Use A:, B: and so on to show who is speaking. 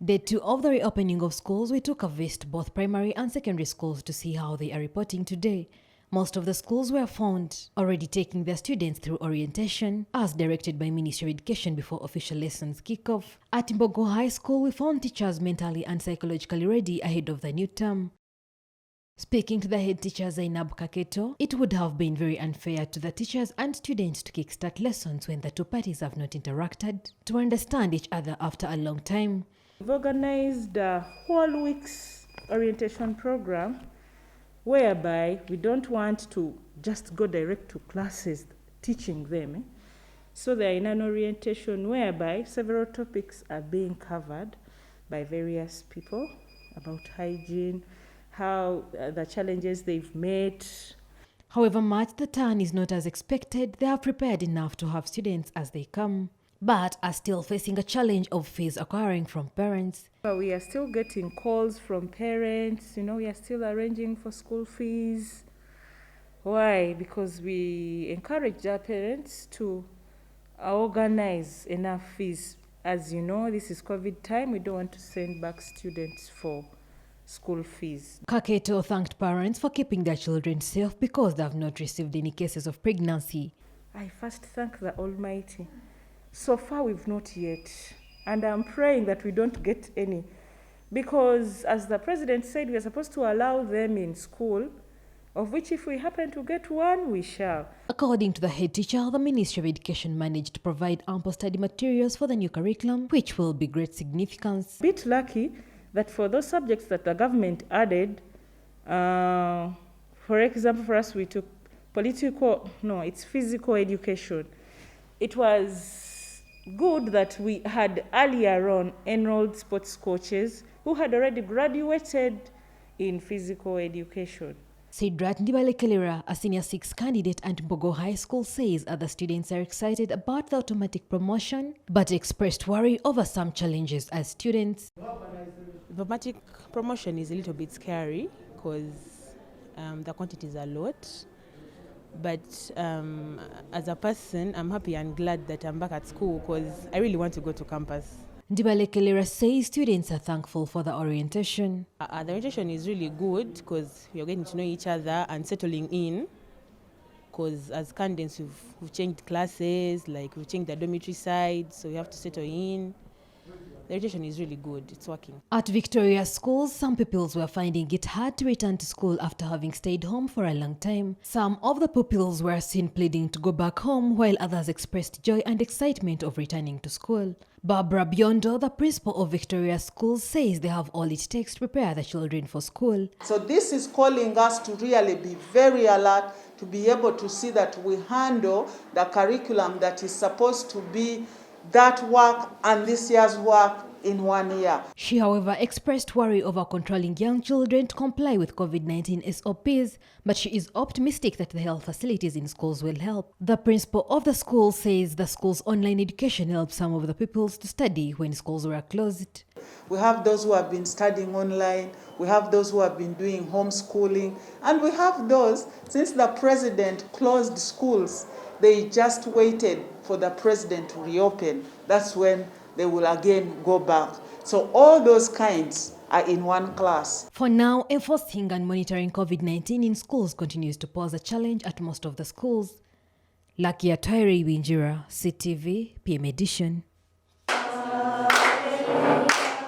A: Day 2 of the reopening of schools, we took a visit to both primary and secondary schools to see how they are reporting today. Most of the schools were found already taking their students through orientation, as directed by Ministry of Education before official lessons kick off. At Mbogo High School, we found teachers mentally and psychologically ready ahead of the new term. Speaking to the head teacher Zainab Kaketo, it would have been very unfair to the teachers and students to kickstart lessons when the two parties have not interacted to understand each other after a long time.
B: We've organized a whole week's orientation program whereby we don't want to just go direct to classes teaching them. So they are in an orientation whereby several topics are being covered by various people about hygiene, how the challenges they've met.
A: However much the turn is not as expected, they are prepared enough to have students as they come, but are still facing a challenge of fees acquiring from parents.
B: We are still getting calls from parents, we are still arranging for school fees. Why? Because we encourage our parents to organize enough fees. As you know, this is COVID time, we don't want to send back students for school fees.
A: Kaketo thanked parents for keeping their children safe because they have not received any cases of pregnancy.
B: I first thank the Almighty. So far we've not yet, and I'm praying that we don't get any, because as the president said, we are supposed to allow them in school, of which if we happen to get one, we shall.
A: According to the head teacher, the Ministry of Education managed to provide ample study materials for the new curriculum, which will be great significance.
B: Bit lucky that for those subjects that the government added, for example, for us we took physical education. It was good that we had earlier on enrolled sports coaches who had already graduated in physical education.
A: Sidrat Ndibalekelera, a Senior 6 candidate at Mbogo High School, says other students are excited about the automatic promotion, but expressed worry over some challenges as students.
C: The automatic promotion is a little bit scary because the quantity is a lot. But as a person, I'm happy and glad that I'm back at school because I really want to go to campus.
A: Ndibalekelera says students are thankful for the orientation.
C: The orientation is really good because we are getting to know each other and settling in. Because as candidates, we've changed classes, like we've changed the dormitory side, so we have to settle in. The orientation is really good, it's working.
A: At Victoria schools, some pupils were finding it hard to return to school after having stayed home for a long time. Some of the pupils were seen pleading to go back home, while others expressed joy and excitement of returning to school. Barbara Biondo, the principal of Victoria schools, says they have all it takes to prepare the children for school.
D: So this is calling us to really be very alert, to be able to see that we handle the curriculum that is supposed to be that work and this year's work in 1 year.
A: She, however, expressed worry over controlling young children to comply with COVID-19 SOPs, but she is optimistic that the health facilities in schools will help. The principal of the school says the school's online education helped some of the pupils to study when schools were closed.
D: We have those who have been studying online, we have those who have been doing homeschooling, and we have those, since the president closed schools, they just waited for the president to reopen. That's when they will again go back. So all those kinds are in one class.
A: For now, enforcing and monitoring COVID-19 in schools continues to pose a challenge at most of the schools. Lakia Twairi Winjira, CTV, PM Edition.